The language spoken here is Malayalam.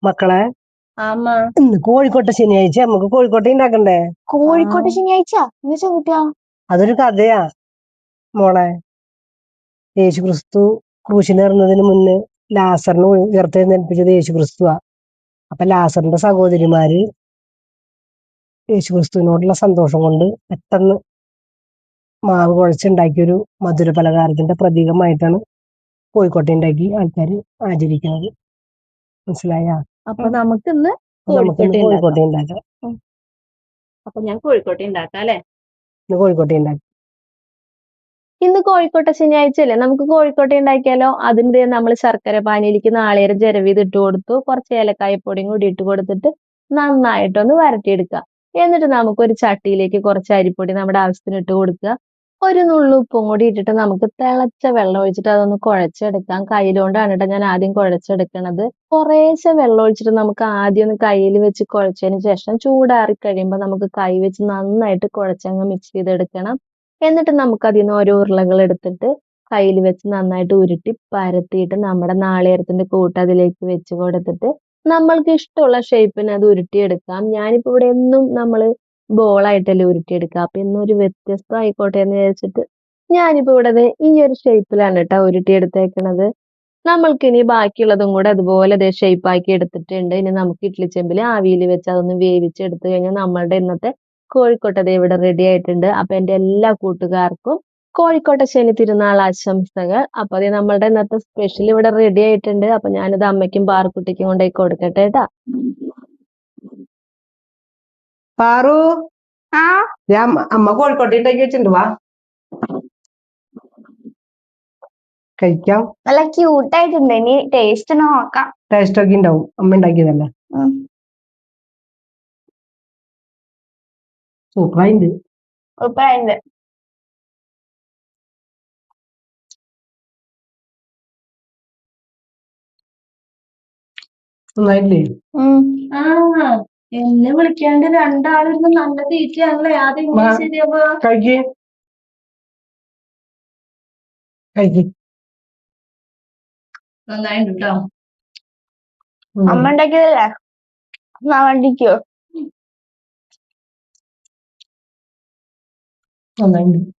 മക്കളെ അമ്മ ഇന്ന് കോഴിക്കോട്ടെ ശനിയാഴ്ച നമുക്ക് കോഴിക്കോട്ടെ ഉണ്ടാക്കണ്ടേ? കോഴിക്കോട്ടെ ശനിയാഴ്ച എന്ന് ചോദിക്കാ അതൊരു കഥയാ മോളെ. യേശു ക്രിസ്തു ക്രൂശിലിറങ്ങുന്നതിന് മുന്നേ ലാസറിനെ ഉയർത്തെഴുന്നേൽപ്പിച്ചത് യേശു ക്രിസ്തുവാ. അപ്പൊ ലാസറിന്റെ സഹോദരിമാര് യേശു ക്രിസ്തുവിനോടുള്ള സന്തോഷം കൊണ്ട് പെട്ടെന്ന് മാവ് കുഴച്ചുണ്ടാക്കിയൊരു മധുര പലഹാരത്തിന്റെ പ്രതീകമായിട്ടാണ് കോഴിക്കോട്ടെ ഉണ്ടാക്കി ആൾക്കാർ ആചരിക്കുന്നത്. മനസ്സിലായ? അപ്പൊ നമുക്കിന്ന് നമുക്കിന്ന് കോഴിക്കോട്ടെ ഉണ്ടാക്കാം. കോഴിക്കോട്ടെ ഉണ്ടാക്കാം. അപ്പൊ ഞാൻ കോഴിക്കോട്ടെ ഉണ്ടാക്കാം അല്ലെ? ഇന്ന് കോഴിക്കോട്ടെ ഉണ്ടാക്കി. ഇന്ന് കോഴിക്കോട്ടെ ശനിയാഴ്ച അല്ലേ, നമുക്ക് കോഴിക്കോട്ടെ ഉണ്ടാക്കിയാലോ? അതിന്റെ നമ്മൾ ശർക്കര പാനിയിലേക്ക് നാളികേരം ചിരവിത് ഇട്ട് കൊടുത്തു, കുറച്ച് ഏലക്കായപ്പൊടിയും കൂടി ഇട്ട് കൊടുത്തിട്ട് നന്നായിട്ടൊന്ന് വരട്ടിയെടുക്കുക. എന്നിട്ട് നമുക്കൊരു ചട്ടിയിലേക്ക് കുറച്ച് അരിപ്പൊടി നമ്മുടെ ആവശ്യത്തിന് ഇട്ട് കൊടുക്കുക. ഒരു നുള്ളു ഉപ്പും കൂടി ഇട്ടിട്ട് നമുക്ക് തിളച്ച വെള്ളം ഒഴിച്ചിട്ട് അതൊന്ന് കുഴച്ചെടുക്കാം. കയ്യിലുകൊണ്ടാണ് കേട്ടോ ഞാൻ ആദ്യം കുഴച്ചെടുക്കണത്. കുറേശ്ശെ വെള്ളം ഒഴിച്ചിട്ട് നമുക്ക് ആദ്യം ഒന്ന് കയ്യിൽ വെച്ച് കുഴച്ചതിന് ശേഷം ചൂടാറി കഴിയുമ്പോൾ നമുക്ക് കൈ വെച്ച് നന്നായിട്ട് കുഴച്ചങ്ങ് മിക്സ് ചെയ്തെടുക്കണം. എന്നിട്ട് നമുക്ക് അതിൽ നിന്ന് ഓരോ ഉരുളകൾ എടുത്തിട്ട് കയ്യിൽ വെച്ച് നന്നായിട്ട് ഉരുട്ടി പരത്തിയിട്ട് നമ്മുടെ നാളികേരത്തിന്റെ കൂട്ട് അതിലേക്ക് വെച്ച് കൊടുത്തിട്ട് നമ്മൾക്ക് ഇഷ്ടമുള്ള ഷേപ്പിന് അത് ഉരുട്ടിയെടുക്കാം. ഞാനിപ്പോ ഇവിടെ എന്നും നമ്മള് ബോളായിട്ടല്ലേ ഉരുട്ടിയെടുക്കുക. അപ്പൊ ഇന്നൊരു വ്യത്യസ്തം ആയിക്കോട്ടെ എന്ന് വിചാരിച്ചിട്ട് ഞാനിപ്പോ ഇവിടെ ദേ ഈ ഒരു ഷേപ്പിലാണ് കേട്ടോ ഉരുട്ടിയെടുത്തേക്കണത്. നമ്മൾക്കിനി ബാക്കിയുള്ളതും കൂടെ അതുപോലെ ദേ ഷേപ്പ് ആക്കി എടുത്തിട്ടുണ്ട്. ഇനി നമുക്ക് ഇഡ്ഡലി ചെമ്പിൽ ആവിയിൽ വെച്ച് അതൊന്ന് വേവിച്ചെടുത്തു കഴിഞ്ഞാൽ നമ്മളുടെ ഇന്നത്തെ കോഴിക്കോട്ടെ ദേ ഇവിടെ റെഡി ആയിട്ടുണ്ട്. അപ്പൊ എന്റെ എല്ലാ കൂട്ടുകാർക്കും കോഴിക്കോട്ടെ ശനി തിരുനാൾ ആശംസകൾ. അപ്പൊ അത് നമ്മളുടെ ഇന്നത്തെ സ്പെഷ്യൽ ഇവിടെ റെഡി ആയിട്ടുണ്ട്. അപ്പൊ ഞാനിത് അമ്മയ്ക്കും പാറുക്കുട്ടിക്കും കൊണ്ടുപോയി കൊടുക്കട്ടെ കേട്ടാ. പാറു, ആ അമ്മ കോഴിക്കോട്ടെ ഉണ്ടാക്കി വെച്ചിട്ടുണ്ട്, വാ കഴിക്കാം. നല്ല ക്യൂട്ടായിട്ടുണ്ട്. ഇനി ടേസ്റ്റ് നോക്കാം. ടേസ്റ്റ് ഒക്കെ ഉണ്ടാവും, അമ്മ ഉണ്ടാക്കിയതല്ലേ. സൂപ്പറായിണ്ട്. സൂപ്പറായിട്ടുണ്ട്. നന്നായില്ലേ? ആ എന്നെ വിളിക്കാണ്ട് രണ്ടാളിരുന്ന് നല്ല തീറ്റയാണല്ലേ? അതെങ്ങനെ ശരിയാവുക? കഴിക്ക് കഴിക്ക്. നന്നായിട്ടുണ്ട് കേട്ടോ. അമ്മ ഉണ്ടാക്കിയതല്ലേ, വണ്ടിക്കോ? നന്നായിട്ടുണ്ട്.